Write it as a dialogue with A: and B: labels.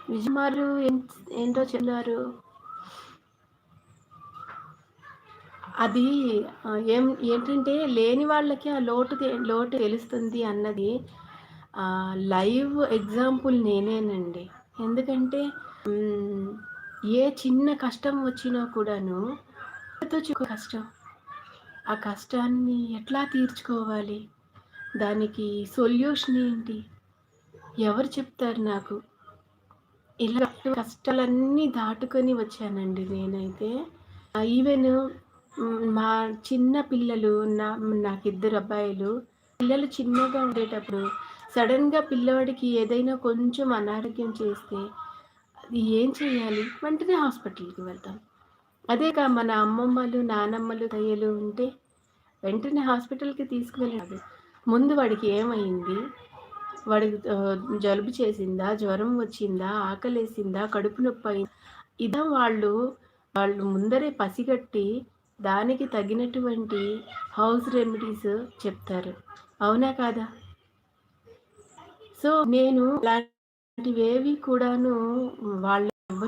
A: నిజమాలు ఏంటో చెప్తున్నారు. అది ఏంటంటే లేని వాళ్ళకి ఆ లోటు తెలుస్తుంది అన్నది లైవ్ ఎగ్జాంపుల్ నేనేనండి. ఎందుకంటే హ్మ్. ఏ చిన్న కష్టం వచ్చినా కూడాను కష్టం. ఆ కష్టాన్ని ఎట్లా తీర్చుకోవాలి? దానికి సొల్యూషన్ ఏంటి? ఎవరు చెప్తారు నాకు? ఇలా కష్టాలన్నీ దాటుకొని వచ్చానండి నేనైతే. ఈవెన్ మా చిన్న పిల్లలు నాకిద్దరు అబ్బాయిలు. పిల్లలు చిన్నగా ఉండేటప్పుడు సడెన్‌గా పిల్లోడికి ఏదైనా కొంచెం అనారోగ్యం చేస్తే అది ఏం చేయాలి? వెంటనే హాస్పిటల్‌కి వెళ్తాం. మన అమ్మమ్మలు, నానమ్మలు, తాతయ్యలు ఉంటే వెంటనే హాస్పిటల్‌కి తీసుకువెళ్ళాలి. ముందు వాడికి ఏమైంది? వాడికి జలుబు చేసిందా? జ్వరం వచ్చిందా? ఆకలేసిందా? కడుపు నొప్పయిందా? వాళ్ళు ముందరే పసిగట్టి దానికి తగినటువంటి హౌస్ రెమెడీస్ చెప్తారు. అవునా కాదా? సో, నేను ఇలాంటివేవి కూడాను వాళ్ళెవ్వరు